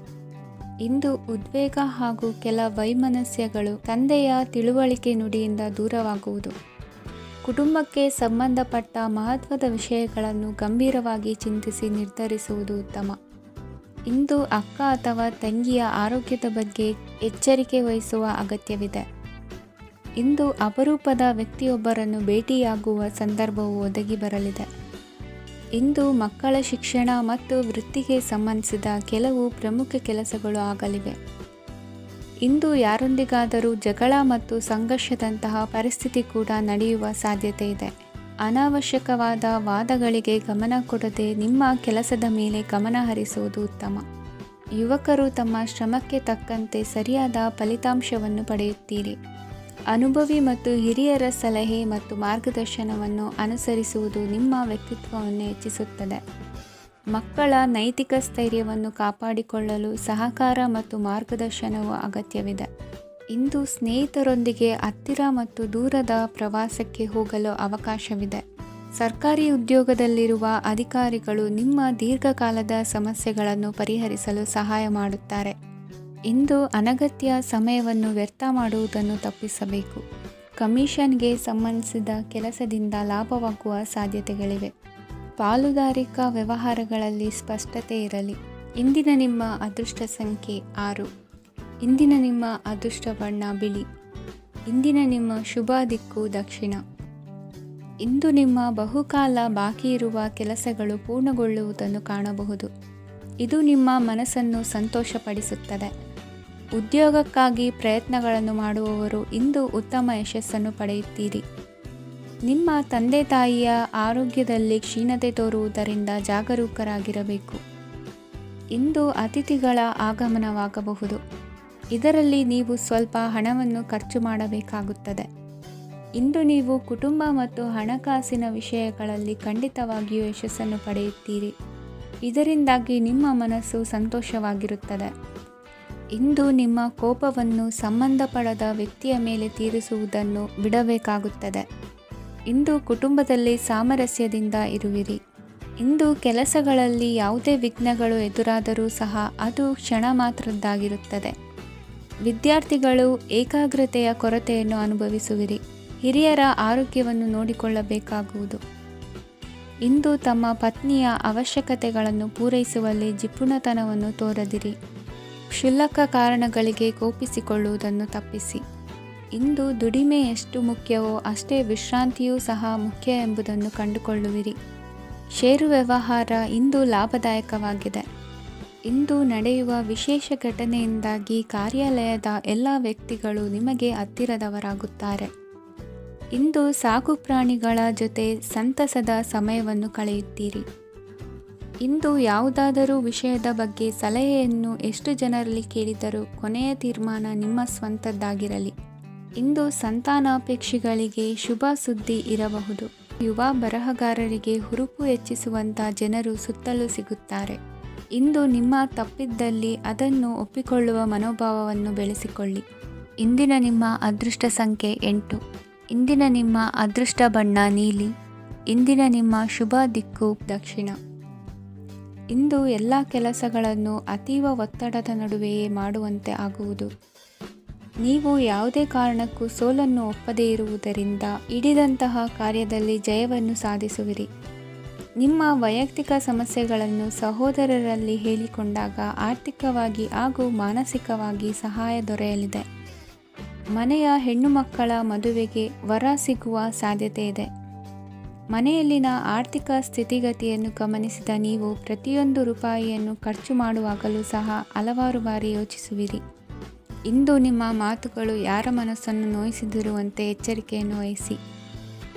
ಇಂದು ಉದ್ವೇಗ ಹಾಗೂ ಕೆಲ ವೈಮನಸ್ಯಗಳು ತಂದೆಯ ತಿಳುವಳಿಕೆ ನುಡಿಯಿಂದ ದೂರವಾಗುವುದು. ಕುಟುಂಬಕ್ಕೆ ಸಂಬಂಧಪಟ್ಟ ಮಹತ್ವದ ವಿಷಯಗಳನ್ನು ಗಂಭೀರವಾಗಿ ಚಿಂತಿಸಿ ನಿರ್ಧರಿಸುವುದು ಉತ್ತಮ. ಇಂದು ಅಕ್ಕ ಅಥವಾ ತಂಗಿಯ ಆರೋಗ್ಯದ ಬಗ್ಗೆ ಎಚ್ಚರಿಕೆ ವಹಿಸುವ ಅಗತ್ಯವಿದೆ. ಇಂದು ಅಪರೂಪದ ವ್ಯಕ್ತಿಯೊಬ್ಬರನ್ನು ಭೇಟಿಯಾಗುವ ಸಂದರ್ಭವು ಒದಗಿ ಬರಲಿದೆ. ಇಂದು ಮಕ್ಕಳ ಶಿಕ್ಷಣ ಮತ್ತು ವೃತ್ತಿಗೆ ಸಂಬಂಧಿಸಿದ ಕೆಲವು ಪ್ರಮುಖ ಕೆಲಸಗಳು ಆಗಲಿವೆ. ಇಂದು ಯಾರೊಂದಿಗಾದರೂ ಜಗಳ ಮತ್ತು ಸಂಘರ್ಷದಂತಹ ಪರಿಸ್ಥಿತಿ ಕೂಡ ನಡೆಯುವ ಸಾಧ್ಯತೆ ಇದೆ. ಅನಾವಶ್ಯಕವಾದ ವಾದಗಳಿಗೆ ಗಮನ ಕೊಡದೆ ನಿಮ್ಮ ಕೆಲಸದ ಮೇಲೆ ಗಮನ ಹರಿಸುವುದು ಉತ್ತಮ. ಯುವಕರು ತಮ್ಮ ಶ್ರಮಕ್ಕೆ ತಕ್ಕಂತೆ ಸರಿಯಾದ ಫಲಿತಾಂಶವನ್ನು ಪಡೆಯುತ್ತೀರಿ. ಅನುಭವಿ ಮತ್ತು ಹಿರಿಯರ ಸಲಹೆ ಮತ್ತು ಮಾರ್ಗದರ್ಶನವನ್ನು ಅನುಸರಿಸುವುದು ನಿಮ್ಮ ವ್ಯಕ್ತಿತ್ವವನ್ನು ಹೆಚ್ಚಿಸುತ್ತದೆ. ಮಕ್ಕಳ ನೈತಿಕ ಸ್ಥೈರ್ಯವನ್ನು ಕಾಪಾಡಿಕೊಳ್ಳಲು ಸಹಕಾರ ಮತ್ತು ಮಾರ್ಗದರ್ಶನವು ಅಗತ್ಯವಿದೆ. ಇಂದು ಸ್ನೇಹಿತರೊಂದಿಗೆ ಹತ್ತಿರ ಮತ್ತು ದೂರದ ಪ್ರವಾಸಕ್ಕೆ ಹೋಗಲು ಅವಕಾಶವಿದೆ. ಸರ್ಕಾರಿ ಉದ್ಯೋಗದಲ್ಲಿರುವ ಅಧಿಕಾರಿಗಳು ನಿಮ್ಮ ದೀರ್ಘಕಾಲದ ಸಮಸ್ಯೆಗಳನ್ನು ಪರಿಹರಿಸಲು ಸಹಾಯ ಮಾಡುತ್ತಾರೆ. ಇಂದು ಅನಗತ್ಯ ಸಮಯವನ್ನು ವ್ಯರ್ಥ ಮಾಡುವುದನ್ನು ತಪ್ಪಿಸಬೇಕು. ಕಮಿಷನ್ಗೆ ಸಂಬಂಧಿಸಿದ ಕೆಲಸದಿಂದ ಲಾಭವಾಗುವ ಸಾಧ್ಯತೆಗಳಿವೆ. ಪಾಲುದಾರಿಕಾ ವ್ಯವಹಾರಗಳಲ್ಲಿ ಸ್ಪಷ್ಟತೆ ಇರಲಿ. ಇಂದಿನ ನಿಮ್ಮ ಅದೃಷ್ಟ ಸಂಖ್ಯೆ 6. ಇಂದಿನ ನಿಮ್ಮ ಅದೃಷ್ಟ ಬಣ್ಣ ಬಿಳಿ. ಇಂದಿನ ನಿಮ್ಮ ಶುಭ ದಿಕ್ಕು ದಕ್ಷಿಣ. ಇಂದು ನಿಮ್ಮ ಬಹುಕಾಲ ಬಾಕಿ ಇರುವ ಕೆಲಸಗಳು ಪೂರ್ಣಗೊಳ್ಳುವುದನ್ನು ಕಾಣಬಹುದು. ಇದು ನಿಮ್ಮ ಮನಸ್ಸನ್ನು ಸಂತೋಷಪಡಿಸುತ್ತದೆ. ಉದ್ಯೋಗಕ್ಕಾಗಿ ಪ್ರಯತ್ನಗಳನ್ನು ಮಾಡುವವರು ಇಂದು ಉತ್ತಮ ಯಶಸ್ಸನ್ನು ಪಡೆಯುತ್ತೀರಿ. ನಿಮ್ಮ ತಂದೆ ತಾಯಿಯ ಆರೋಗ್ಯದಲ್ಲಿ ಕ್ಷೀಣತೆ ತೋರುವುದರಿಂದ ಜಾಗರೂಕರಾಗಿರಬೇಕು. ಇಂದು ಅತಿಥಿಗಳ ಆಗಮನವಾಗಬಹುದು. ಇದರಲ್ಲಿ ನೀವು ಸ್ವಲ್ಪ ಹಣವನ್ನು ಖರ್ಚು ಮಾಡಬೇಕಾಗುತ್ತದೆ. ಇಂದು ನೀವು ಕುಟುಂಬ ಮತ್ತು ಹಣಕಾಸಿನ ವಿಷಯಗಳಲ್ಲಿ ಖಂಡಿತವಾಗಿಯೂ ಯಶಸ್ಸನ್ನು ಪಡೆಯುತ್ತೀರಿ. ಇದರಿಂದಾಗಿ ನಿಮ್ಮ ಮನಸ್ಸು ಸಂತೋಷವಾಗಿರುತ್ತದೆ. ಇಂದು ನಿಮ್ಮ ಕೋಪವನ್ನು ಸಂಬಂಧಪಡದ ವ್ಯಕ್ತಿಯ ಮೇಲೆ ತೀರಿಸುವುದನ್ನು ಬಿಡಬೇಕಾಗುತ್ತದೆ. ಇಂದು ಕುಟುಂಬದಲ್ಲಿ ಸಾಮರಸ್ಯದಿಂದ ಇರುವಿರಿ. ಇಂದು ಕೆಲಸಗಳಲ್ಲಿ ಯಾವುದೇ ವಿಘ್ನಗಳು ಎದುರಾದರೂ ಸಹ ಅದು ಕ್ಷಣ ಮಾತ್ರದ್ದಾಗಿರುತ್ತದೆ. ವಿದ್ಯಾರ್ಥಿಗಳು ಏಕಾಗ್ರತೆಯ ಕೊರತೆಯನ್ನು ಅನುಭವಿಸುವಿರಿ. ಹಿರಿಯರ ಆರೋಗ್ಯವನ್ನು ನೋಡಿಕೊಳ್ಳಬೇಕಾಗುವುದು. ಇಂದು ತಮ್ಮ ಪತ್ನಿಯ ಅವಶ್ಯಕತೆಗಳನ್ನು ಪೂರೈಸುವಲ್ಲಿ ಜಿಪುಣತನವನ್ನು ತೋರದಿರಿ. ಕ್ಷುಲ್ಲಕ ಕಾರಣಗಳಿಗೆ ಕೋಪಿಸಿಕೊಳ್ಳುವುದನ್ನು ತಪ್ಪಿಸಿ. ಇಂದು ದುಡಿಮೆ ಎಷ್ಟು ಮುಖ್ಯವೋ ಅಷ್ಟೇ ವಿಶ್ರಾಂತಿಯೂ ಸಹ ಮುಖ್ಯ ಎಂಬುದನ್ನು ಕಂಡುಕೊಳ್ಳುವಿರಿ. ಷೇರು ವ್ಯವಹಾರ ಇಂದು ಲಾಭದಾಯಕವಾಗಿದೆ. ಇಂದು ನಡೆಯುವ ವಿಶೇಷ ಘಟನೆಯಿಂದಾಗಿ ಕಾರ್ಯಾಲಯದ ಎಲ್ಲ ವ್ಯಕ್ತಿಗಳು ನಿಮಗೆ ಹತ್ತಿರದವರಾಗುತ್ತಾರೆ. ಇಂದು ಸಾಕು ಪ್ರಾಣಿಗಳ ಜೊತೆ ಸಂತಸದ ಸಮಯವನ್ನು ಕಳೆಯುತ್ತೀರಿ. ಇಂದು ಯಾವುದಾದರೂ ವಿಷಯದ ಬಗ್ಗೆ ಸಲಹೆಯನ್ನು ಎಷ್ಟು ಜನರಲ್ಲಿ ಕೇಳಿದರೂ ಕೊನೆಯ ತೀರ್ಮಾನ ನಿಮ್ಮ ಸ್ವಂತದ್ದಾಗಿರಲಿ. ಇಂದು ಸಂತಾನಾಪೇಕ್ಷಿಗಳಿಗೆ ಶುಭ ಸುದ್ದಿ ಇರಬಹುದು. ಯುವ ಬರಹಗಾರರಿಗೆ ಹುರುಪು ಹೆಚ್ಚಿಸುವಂಥ ಜನರು ಸುತ್ತಲೂ ಸಿಗುತ್ತಾರೆ. ಇಂದು ನಿಮ್ಮ ತಪ್ಪಿದ್ದಲ್ಲಿ ಅದನ್ನು ಒಪ್ಪಿಕೊಳ್ಳುವ ಮನೋಭಾವವನ್ನು ಬೆಳೆಸಿಕೊಳ್ಳಿ. ಇಂದಿನ ನಿಮ್ಮ ಅದೃಷ್ಟ ಸಂಖ್ಯೆ 8. ಇಂದಿನ ನಿಮ್ಮ ಅದೃಷ್ಟ ಬಣ್ಣ ನೀಲಿ. ಇಂದಿನ ನಿಮ್ಮ ಶುಭ ದಿಕ್ಕು ದಕ್ಷಿಣ. ಇಂದು ಎಲ್ಲ ಕೆಲಸಗಳನ್ನು ಅತೀವ ಒತ್ತಡದ ನಡುವೆಯೇ ಮಾಡುವಂತೆ ಆಗುವುದು. ನೀವು ಯಾವುದೇ ಕಾರಣಕ್ಕೂ ಸೋಲನ್ನು ಒಪ್ಪದೇ ಇರುವುದರಿಂದ ಹಿಡಿದಂತಹ ಕಾರ್ಯದಲ್ಲಿ ಜಯವನ್ನು ಸಾಧಿಸುವಿರಿ. ನಿಮ್ಮ ವೈಯಕ್ತಿಕ ಸಮಸ್ಯೆಗಳನ್ನು ಸಹೋದರರಲ್ಲಿ ಹೇಳಿಕೊಂಡಾಗ ಆರ್ಥಿಕವಾಗಿ ಹಾಗೂ ಮಾನಸಿಕವಾಗಿ ಸಹಾಯ ದೊರೆಯಲಿದೆ. ಮನೆಯ ಹೆಣ್ಣು ಮಕ್ಕಳ ಮದುವೆಗೆ ವರ ಸಿಗುವ ಸಾಧ್ಯತೆ ಇದೆ. ಮನೆಯಲ್ಲಿನ ಆರ್ಥಿಕ ಸ್ಥಿತಿಗತಿಯನ್ನು ಗಮನಿಸಿದ ನೀವು ಪ್ರತಿಯೊಂದು ರೂಪಾಯಿಯನ್ನು ಖರ್ಚು ಮಾಡುವಾಗಲೂ ಸಹ ಹಲವಾರು ಬಾರಿ ಯೋಚಿಸುವಿರಿ. ಇಂದು ನಿಮ್ಮ ಮಾತುಗಳು ಯಾರ ಮನಸ್ಸನ್ನು ನೋಯಿಸದಿರುವಂತೆ ಎಚ್ಚರಿಕೆಯನ್ನು ವಹಿಸಿ.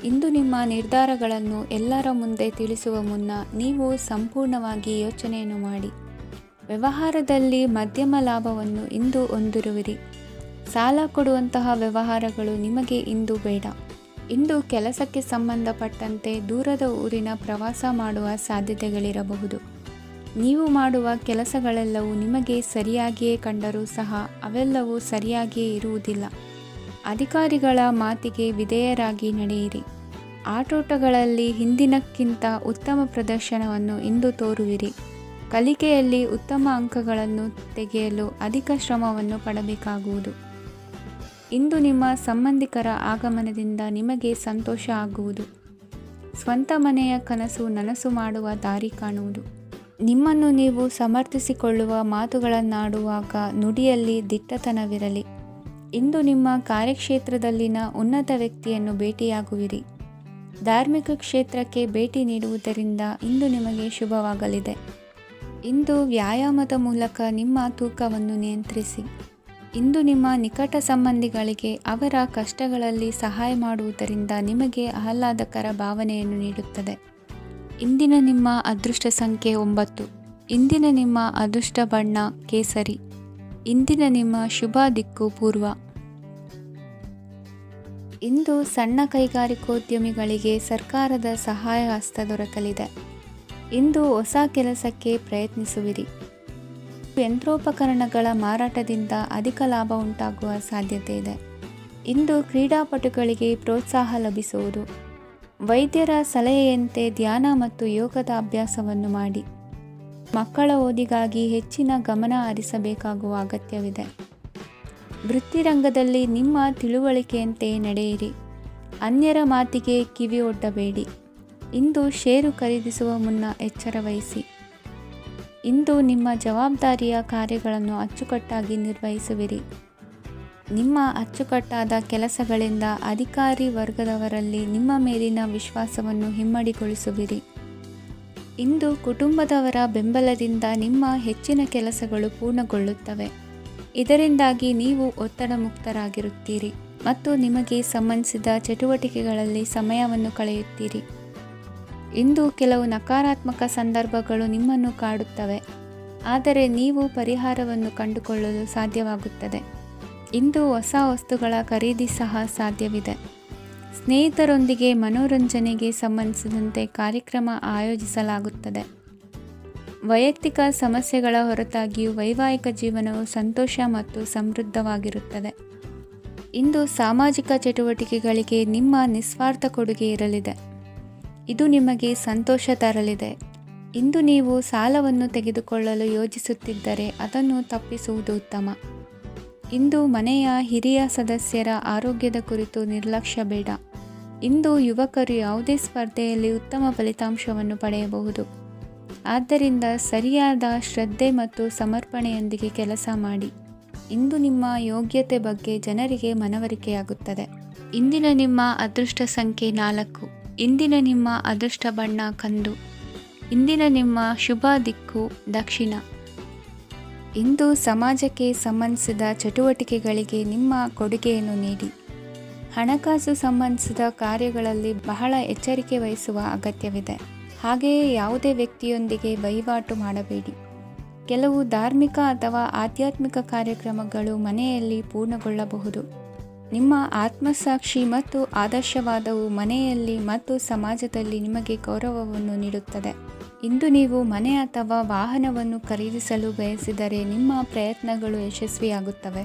ಇಂದು ನಿಮ್ಮ ನಿರ್ಧಾರಗಳನ್ನು ಎಲ್ಲರ ಮುಂದೆ ತಿಳಿಸುವ ಮುನ್ನ ನೀವು ಸಂಪೂರ್ಣವಾಗಿ ಯೋಚನೆಯನ್ನು ಮಾಡಿ. ವ್ಯವಹಾರದಲ್ಲಿ ಮಧ್ಯಮ ಲಾಭವನ್ನು ಇಂದು ಹೊಂದಿರುವಿರಿ. ಸಾಲ ಕೊಡುವಂತಹ ವ್ಯವಹಾರಗಳು ನಿಮಗೆ ಇಂದು ಬೇಡ. ಇಂದು ಕೆಲಸಕ್ಕೆ ಸಂಬಂಧಪಟ್ಟಂತೆ ದೂರದ ಊರಿನ ಪ್ರವಾಸ ಮಾಡುವ ಸಾಧ್ಯತೆಗಳಿರಬಹುದು. ನೀವು ಮಾಡುವ ಕೆಲಸಗಳೆಲ್ಲವೂ ನಿಮಗೆ ಸರಿಯಾಗಿಯೇ ಕಂಡರೂ ಸಹ ಅವೆಲ್ಲವೂ ಸರಿಯಾಗಿಯೇ ಇರುವುದಿಲ್ಲ. ಅಧಿಕಾರಿಗಳ ಮಾತಿಗೆ ವಿಧೇಯರಾಗಿ ನಡೆಯಿರಿ. ಆಟೋಟಗಳಲ್ಲಿ ಹಿಂದಿನಕ್ಕಿಂತ ಉತ್ತಮ ಪ್ರದರ್ಶನವನ್ನು ಇಂದು ತೋರುವಿರಿ. ಕಲಿಕೆಯಲ್ಲಿ ಉತ್ತಮ ಅಂಕಗಳನ್ನು ತೆಗೆಯಲು ಅಧಿಕ ಶ್ರಮವನ್ನು ಪಡಬೇಕಾಗುವುದು. ಇಂದು ನಿಮ್ಮ ಸಂಬಂಧಿಕರ ಆಗಮನದಿಂದ ನಿಮಗೆ ಸಂತೋಷ ಆಗುವುದು. ಸ್ವಂತ ಮನೆಯ ಕನಸು ನನಸು ಮಾಡುವ ದಾರಿ ಕಾಣುವುದು. ನಿಮ್ಮನ್ನು ನೀವು ಸಮರ್ಥಿಸಿಕೊಳ್ಳುವ ಮಾತುಗಳನ್ನಾಡುವಾಗ ನುಡಿಯಲ್ಲಿ ದಿಟ್ಟತನವಿರಲಿ. ಇಂದು ನಿಮ್ಮ ಕಾರ್ಯಕ್ಷೇತ್ರದಲ್ಲಿನ ಉನ್ನತ ವ್ಯಕ್ತಿಯನ್ನು ಭೇಟಿಯಾಗುವಿರಿ. ಧಾರ್ಮಿಕ ಕ್ಷೇತ್ರಕ್ಕೆ ಭೇಟಿ ನೀಡುವುದರಿಂದ ಇಂದು ನಿಮಗೆ ಶುಭವಾಗಲಿದೆ. ಇಂದು ವ್ಯಾಯಾಮದ ಮೂಲಕ ನಿಮ್ಮ ತೂಕವನ್ನು ನಿಯಂತ್ರಿಸಿ. ಇಂದು ನಿಮ್ಮ ನಿಕಟ ಸಂಬಂಧಿಗಳಿಗೆ ಅವರ ಕಷ್ಟಗಳಲ್ಲಿ ಸಹಾಯ ಮಾಡುವುದರಿಂದ ನಿಮಗೆ ಆಹ್ಲಾದಕರ ಭಾವನೆಯನ್ನು ನೀಡುತ್ತದೆ. ಇಂದಿನ ನಿಮ್ಮ ಅದೃಷ್ಟ ಸಂಖ್ಯೆ 9. ಇಂದಿನ ನಿಮ್ಮ ಅದೃಷ್ಟ ಬಣ್ಣ ಕೇಸರಿ. ಇಂದಿನ ನಿಮ್ಮ ಶುಭ ದಿಕ್ಕು ಪೂರ್ವ. ಇಂದು ಸಣ್ಣ ಕೈಗಾರಿಕೋದ್ಯಮಿಗಳಿಗೆ ಸರ್ಕಾರದ ಸಹಾಯ ಹಸ್ತ ದೊರಕಲಿದೆ. ಇಂದು ಹೊಸ ಕೆಲಸಕ್ಕೆ ಪ್ರಯತ್ನಿಸುವಿರಿ. ಯಂತ್ರೋಪಕರಣಗಳ ಮಾರಾಟದಿಂದ ಅಧಿಕ ಲಾಭ ಉಂಟಾಗುವ ಸಾಧ್ಯತೆ ಇದೆ. ಇಂದು ಕ್ರೀಡಾಪಟುಗಳಿಗೆ ಪ್ರೋತ್ಸಾಹ ಲಭಿಸುವುದು. ವೈದ್ಯರ ಸಲಹೆಯಂತೆ ಧ್ಯಾನ ಮತ್ತು ಯೋಗದ ಅಭ್ಯಾಸವನ್ನು ಮಾಡಿ. ಮಕ್ಕಳ ಓದಿಗಾಗಿ ಹೆಚ್ಚಿನ ಗಮನ ಹರಿಸಬೇಕಾಗುವ ಅಗತ್ಯವಿದೆ. ವೃತ್ತಿರಂಗದಲ್ಲಿ ನಿಮ್ಮ ತಿಳುವಳಿಕೆಯಂತೆ ನಡೆಯಿರಿ. ಅನ್ಯರ ಮಾತಿಗೆ ಕಿವಿ ಒಡ್ಡಬೇಡಿ. ಇಂದು ಷೇರು ಖರೀದಿಸುವ ಮುನ್ನ ಎಚ್ಚರ ವಹಿಸಿ. ಇಂದು ನಿಮ್ಮ ಜವಾಬ್ದಾರಿಯ ಕಾರ್ಯಗಳನ್ನು ಅಚ್ಚುಕಟ್ಟಾಗಿ ನಿರ್ವಹಿಸುವಿರಿ. ನಿಮ್ಮ ಅಚ್ಚುಕಟ್ಟಾದ ಕೆಲಸಗಳಿಂದ ಅಧಿಕಾರಿ ವರ್ಗದವರಲ್ಲಿ ನಿಮ್ಮ ಮೇಲಿನ ವಿಶ್ವಾಸವನ್ನು ಇಮ್ಮಡಿಗೊಳಿಸುವಿರಿ. ಇಂದು ಕುಟುಂಬದವರ ಬೆಂಬಲದಿಂದ ನಿಮ್ಮ ಹೆಚ್ಚಿನ ಕೆಲಸಗಳು ಪೂರ್ಣಗೊಳ್ಳುತ್ತವೆ. ಇದರಿಂದಾಗಿ ನೀವು ಒತ್ತಡ ಮುಕ್ತರಾಗಿರುತ್ತೀರಿ ಮತ್ತು ನಿಮಗೆ ಸಂಬಂಧಿಸಿದ ಚಟುವಟಿಕೆಗಳಲ್ಲಿ ಸಮಯವನ್ನು ಕಳೆಯುತ್ತೀರಿ. ಇಂದು ಕೆಲವು ನಕಾರಾತ್ಮಕ ಸಂದರ್ಭಗಳು ನಿಮ್ಮನ್ನು ಕಾಡುತ್ತವೆ, ಆದರೆ ನೀವು ಪರಿಹಾರವನ್ನು ಕಂಡುಕೊಳ್ಳಲು ಸಾಧ್ಯವಾಗುತ್ತದೆ. ಇಂದು ಹೊಸ ವಸ್ತುಗಳ ಖರೀದಿ ಸಹ ಸಾಧ್ಯವಿದೆ. ಸ್ನೇಹಿತರೊಂದಿಗೆ ಮನೋರಂಜನೆಗೆ ಸಂಬಂಧಿಸಿದಂತೆ ಕಾರ್ಯಕ್ರಮ ಆಯೋಜಿಸಲಾಗುತ್ತದೆ. ವೈಯಕ್ತಿಕ ಸಮಸ್ಯೆಗಳ ಹೊರತಾಗಿಯೂ ವೈವಾಹಿಕ ಜೀವನವು ಸಂತೋಷ ಮತ್ತು ಸಮೃದ್ಧವಾಗಿರುತ್ತದೆ. ಇಂದು ಸಾಮಾಜಿಕ ಚಟುವಟಿಕೆಗಳಿಗೆ ನಿಮ್ಮ ನಿಸ್ವಾರ್ಥ ಕೊಡುಗೆ ಇರಲಿದೆ. ಇದು ನಿಮಗೆ ಸಂತೋಷ ತರಲಿದೆ. ಇಂದು ನೀವು ಸಾಲವನ್ನು ತೆಗೆದುಕೊಳ್ಳಲು ಯೋಜಿಸುತ್ತಿದ್ದರೆ ಅದನ್ನು ತಪ್ಪಿಸುವುದು ಉತ್ತಮ. ಇಂದು ಮನೆಯ ಹಿರಿಯ ಸದಸ್ಯರ ಆರೋಗ್ಯದ ಕುರಿತು ನಿರ್ಲಕ್ಷ್ಯ ಬೇಡ. ಇಂದು ಯುವಕರು ಯಾವುದೇ ಸ್ಪರ್ಧೆಯಲ್ಲಿ ಉತ್ತಮ ಫಲಿತಾಂಶವನ್ನು ಪಡೆಯಬಹುದು. ಆದ್ದರಿಂದ ಸರಿಯಾದ ಶ್ರದ್ಧೆ ಮತ್ತು ಸಮರ್ಪಣೆಯೊಂದಿಗೆ ಕೆಲಸ ಮಾಡಿ. ಇಂದು ನಿಮ್ಮ ಯೋಗ್ಯತೆ ಬಗ್ಗೆ ಜನರಿಗೆ ಮನವರಿಕೆಯಾಗುತ್ತದೆ. ಇಂದಿನ ನಿಮ್ಮ ಅದೃಷ್ಟ ಸಂಖ್ಯೆ 4. ಇಂದಿನ ನಿಮ್ಮ ಅದೃಷ್ಟ ಬಣ್ಣ ಕಂದು. ಇಂದಿನ ನಿಮ್ಮ ಶುಭ ದಿಕ್ಕು ದಕ್ಷಿಣ. ಇಂದು ಸಮಾಜಕ್ಕೆ ಸಂಬಂಧಿಸಿದ ಚಟುವಟಿಕೆಗಳಿಗೆ ನಿಮ್ಮ ಕೊಡುಗೆಯನ್ನು ನೀಡಿ. ಹಣಕಾಸು ಸಂಬಂಧಿಸಿದ ಕಾರ್ಯಗಳಲ್ಲಿ ಬಹಳ ಎಚ್ಚರಿಕೆ ವಹಿಸುವ ಅಗತ್ಯವಿದೆ. ಹಾಗೆಯೇ ಯಾವುದೇ ವ್ಯಕ್ತಿಯೊಂದಿಗೆ ವಹಿವಾಟು ಮಾಡಬೇಡಿ. ಕೆಲವು ಧಾರ್ಮಿಕ ಅಥವಾ ಆಧ್ಯಾತ್ಮಿಕ ಕಾರ್ಯಕ್ರಮಗಳು ಮನೆಯಲ್ಲಿ ಪೂರ್ಣಗೊಳ್ಳಬಹುದು. ನಿಮ್ಮ ಆತ್ಮಸಾಕ್ಷಿ ಮತ್ತು ಆದರ್ಶವಾದವು ಮನೆಯಲ್ಲಿ ಮತ್ತು ಸಮಾಜದಲ್ಲಿ ನಿಮಗೆ ಗೌರವವನ್ನು ನೀಡುತ್ತದೆ. ಇಂದು ನೀವು ಮನೆ ಅಥವಾ ವಾಹನವನ್ನು ಖರೀದಿಸಲು ಬಯಸಿದರೆ ನಿಮ್ಮ ಪ್ರಯತ್ನಗಳು ಯಶಸ್ವಿಯಾಗುತ್ತವೆ.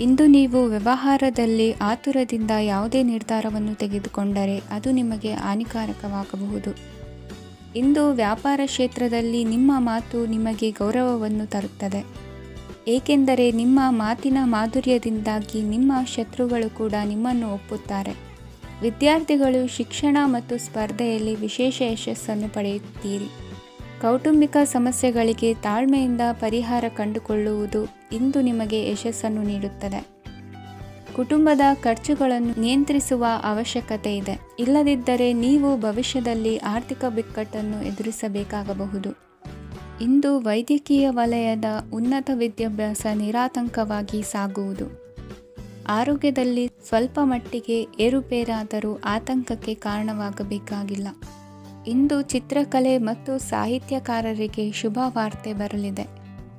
ಇಂದು ನೀವು ವ್ಯವಹಾರದಲ್ಲಿ ಆತುರದಿಂದ ಯಾವುದೇ ನಿರ್ಧಾರವನ್ನು ತೆಗೆದುಕೊಂಡರೆ ಅದು ನಿಮಗೆ ಹಾನಿಕಾರಕವಾಗಬಹುದು. ಇಂದು ವ್ಯಾಪಾರ ಕ್ಷೇತ್ರದಲ್ಲಿ ನಿಮ್ಮ ಮಾತು ನಿಮಗೆ ಗೌರವವನ್ನು ತರುತ್ತದೆ, ಏಕೆಂದರೆ ನಿಮ್ಮ ಮಾತಿನ ಮಾಧುರ್ಯದಿಂದಾಗಿ ನಿಮ್ಮ ಶತ್ರುಗಳು ಕೂಡ ನಿಮ್ಮನ್ನು ಒಪ್ಪುತ್ತಾರೆ. ವಿದ್ಯಾರ್ಥಿಗಳು ಶಿಕ್ಷಣ ಮತ್ತು ಸ್ಪರ್ಧೆಯಲ್ಲಿ ವಿಶೇಷ ಯಶಸ್ಸನ್ನು ಪಡೆಯುತ್ತೀರಿ. ಕೌಟುಂಬಿಕ ಸಮಸ್ಯೆಗಳಿಗೆ ತಾಳ್ಮೆಯಿಂದ ಪರಿಹಾರ ಕಂಡುಕೊಳ್ಳುವುದು ಇಂದು ನಿಮಗೆ ಯಶಸ್ಸನ್ನು ನೀಡುತ್ತದೆ. ಕುಟುಂಬದ ಖರ್ಚುಗಳನ್ನು ನಿಯಂತ್ರಿಸುವ ಅವಶ್ಯಕತೆ ಇದೆ. ಇಲ್ಲದಿದ್ದರೆ ನೀವು ಭವಿಷ್ಯದಲ್ಲಿ ಆರ್ಥಿಕ ಬಿಕ್ಕಟ್ಟನ್ನು ಎದುರಿಸಬೇಕಾಗಬಹುದು. ಇಂದು ವೈದ್ಯಕೀಯ ವಲಯದ ಉನ್ನತ ವಿದ್ಯಾಭ್ಯಾಸ ನಿರಾತಂಕವಾಗಿ ಸಾಗುವುದು. ಆರೋಗ್ಯದಲ್ಲಿ ಸ್ವಲ್ಪ ಮಟ್ಟಿಗೆ ಏರುಪೇರಾದರೂ ಆತಂಕಕ್ಕೆ ಕಾರಣವಾಗಬೇಕಾಗಿಲ್ಲ. ಇಂದು ಚಿತ್ರಕಲೆ ಮತ್ತು ಸಾಹಿತ್ಯಕಾರರಿಗೆ ಶುಭ ವಾರ್ತೆ ಬರಲಿದೆ.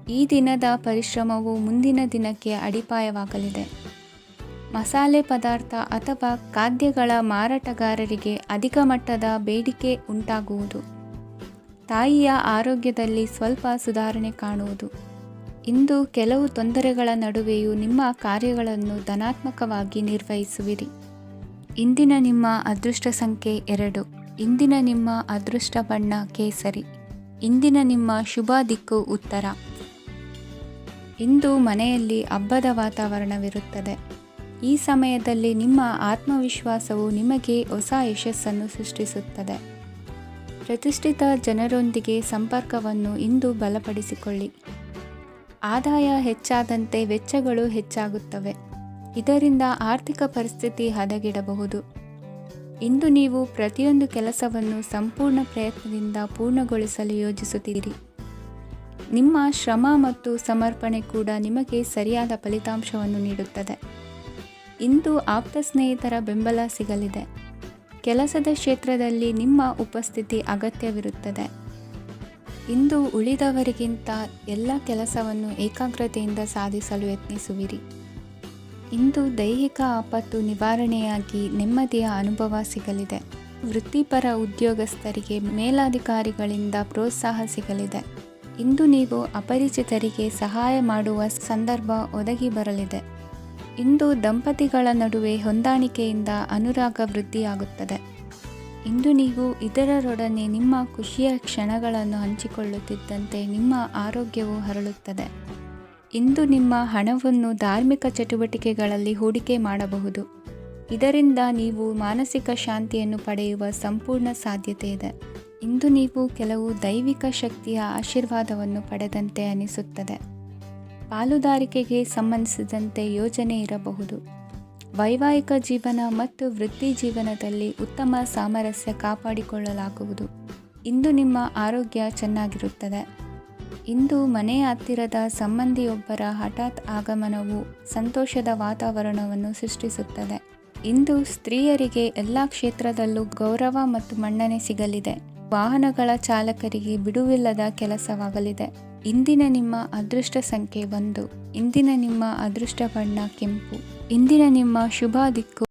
ಈ ದಿನದ ಪರಿಶ್ರಮವು ಮುಂದಿನ ದಿನಕ್ಕೆ ಅಡಿಪಾಯವಾಗಲಿದೆ. ಮಸಾಲೆ ಪದಾರ್ಥ ಅಥವಾ ಖಾದ್ಯಗಳ ಮಾರಾಟಗಾರರಿಗೆ ಅಧಿಕ ಮಟ್ಟದ ಬೇಡಿಕೆ ಉಂಟಾಗುವುದು. ತಾಯಿಯ ಆರೋಗ್ಯದಲ್ಲಿ ಸ್ವಲ್ಪ ಸುಧಾರಣೆ ಕಾಣುವುದು. ಇಂದು ಕೆಲವು ತೊಂದರೆಗಳ ನಡುವೆಯೂ ನಿಮ್ಮ ಕಾರ್ಯಗಳನ್ನು ಧನಾತ್ಮಕವಾಗಿ ನಿರ್ವಹಿಸುವಿರಿ. ಇಂದಿನ ನಿಮ್ಮ ಅದೃಷ್ಟ ಸಂಖ್ಯೆ 2. ಇಂದಿನ ನಿಮ್ಮ ಅದೃಷ್ಟ ಬಣ್ಣ ಕೇಸರಿ. ಇಂದಿನ ನಿಮ್ಮ ಶುಭ ದಿಕ್ಕು ಉತ್ತರ. ಇಂದು ಮನೆಯಲ್ಲಿ ಹಬ್ಬದ ವಾತಾವರಣವಿರುತ್ತದೆ. ಈ ಸಮಯದಲ್ಲಿ ನಿಮ್ಮ ಆತ್ಮವಿಶ್ವಾಸವು ನಿಮಗೆ ಹೊಸ ಯಶಸ್ಸನ್ನು ಸೃಷ್ಟಿಸುತ್ತದೆ. ಪ್ರತಿಷ್ಠಿತ ಜನರೊಂದಿಗೆ ಸಂಪರ್ಕವನ್ನು ಇಂದು ಬಲಪಡಿಸಿಕೊಳ್ಳಿ. ಆದಾಯ ಹೆಚ್ಚಾದಂತೆ ವೆಚ್ಚಗಳು ಹೆಚ್ಚಾಗುತ್ತವೆ. ಇದರಿಂದ ಆರ್ಥಿಕ ಪರಿಸ್ಥಿತಿ ಹದಗೆಡಬಹುದು. ಇಂದು ನೀವು ಪ್ರತಿಯೊಂದು ಕೆಲಸವನ್ನು ಸಂಪೂರ್ಣ ಪ್ರಯತ್ನದಿಂದ ಪೂರ್ಣಗೊಳಿಸಲು ಯೋಜಿಸುತ್ತೀರಿ. ನಿಮ್ಮ ಶ್ರಮ ಮತ್ತು ಸಮರ್ಪಣೆ ಕೂಡ ನಿಮಗೆ ಸರಿಯಾದ ಫಲಿತಾಂಶವನ್ನು ನೀಡುತ್ತದೆ. ಇಂದು ಆಪ್ತ ಸ್ನೇಹಿತರ ಬೆಂಬಲ ಸಿಗಲಿದೆ. ಕೆಲಸದ ಕ್ಷೇತ್ರದಲ್ಲಿ ನಿಮ್ಮ ಉಪಸ್ಥಿತಿ ಅಗತ್ಯವಿರುತ್ತದೆ. ಇಂದು ಉಳಿದವರಿಗಿಂತ ಎಲ್ಲ ಕೆಲಸವನ್ನು ಏಕಾಗ್ರತೆಯಿಂದ ಸಾಧಿಸಲು ಯತ್ನಿಸುವಿರಿ. ಇಂದು ದೈಹಿಕ ಆಪತ್ತು ನಿವಾರಣೆಯಾಗಿ ನೆಮ್ಮದಿಯ ಅನುಭವ ಸಿಗಲಿದೆ. ವೃತ್ತಿಪರ ಉದ್ಯೋಗಸ್ಥರಿಗೆ ಮೇಲಾಧಿಕಾರಿಗಳಿಂದ ಪ್ರೋತ್ಸಾಹ ಸಿಗಲಿದೆ. ಇಂದು ನೀವು ಅಪರಿಚಿತರಿಗೆ ಸಹಾಯ ಮಾಡುವ ಸಂದರ್ಭ ಒದಗಿ ಬರಲಿದೆ. ಇಂದು ದಂಪತಿಗಳ ನಡುವೆ ಹೊಂದಾಣಿಕೆಯಿಂದ ಅನುರಾಗ ವೃದ್ಧಿಯಾಗುತ್ತದೆ. ಇಂದು ನೀವು ಇತರರೊಡನೆ ನಿಮ್ಮ ಖುಷಿಯ ಕ್ಷಣಗಳನ್ನು ಹಂಚಿಕೊಳ್ಳುತ್ತಿದ್ದಂತೆ ನಿಮ್ಮ ಆರೋಗ್ಯವು ಹರಳುತ್ತದೆ. ಇಂದು ನಿಮ್ಮ ಹಣವನ್ನು ಧಾರ್ಮಿಕ ಚಟುವಟಿಕೆಗಳಲ್ಲಿ ಹೂಡಿಕೆ ಮಾಡಬಹುದು. ಇದರಿಂದ ನೀವು ಮಾನಸಿಕ ಶಾಂತಿಯನ್ನು ಪಡೆಯುವ ಸಂಪೂರ್ಣ ಸಾಧ್ಯತೆ ಇದೆ. ಇಂದು ನೀವು ಕೆಲವು ದೈವಿಕ ಶಕ್ತಿಯ ಆಶೀರ್ವಾದವನ್ನು ಪಡೆದಂತೆ ಅನಿಸುತ್ತದೆ. ಪಾಲುದಾರಿಕೆಗೆ ಸಂಬಂಧಿಸಿದಂತೆ ಯೋಜನೆ ಇರಬಹುದು. ವೈವಾಹಿಕ ಜೀವನ ಮತ್ತು ವೃತ್ತಿ ಜೀವನದಲ್ಲಿ ಉತ್ತಮ ಸಾಮರಸ್ಯ ಕಾಪಾಡಿಕೊಳ್ಳಲಾಗುವುದು. ಇಂದು ನಿಮ್ಮ ಆರೋಗ್ಯ ಚೆನ್ನಾಗಿರುತ್ತದೆ. ಇಂದು ಮನೆಯ ಹತ್ತಿರದ ಸಂಬಂಧಿಯೊಬ್ಬರ ಹಠಾತ್ ಆಗಮನವು ಸಂತೋಷದ ವಾತಾವರಣವನ್ನು ಸೃಷ್ಟಿಸುತ್ತದೆ. ಇಂದು ಸ್ತ್ರೀಯರಿಗೆ ಎಲ್ಲ ಕ್ಷೇತ್ರದಲ್ಲೂ ಗೌರವ ಮತ್ತು ಮನ್ನಣೆ ಸಿಗಲಿದೆ. ವಾಹನಗಳ ಚಾಲಕರಿಗೆ ಬಿಡುವಿಲ್ಲದ ಕೆಲಸವಾಗಲಿದೆ. ಇಂದಿನ ನಿಮ್ಮ ಅದೃಷ್ಟ ಸಂಖ್ಯೆ 1. ಇಂದಿನ ನಿಮ್ಮ ಅದೃಷ್ಟ ಬಣ್ಣ ಕೆಂಪು. ಇಂದಿನ ನಿಮ್ಮ ಶುಭ ದಿಕ್ಕು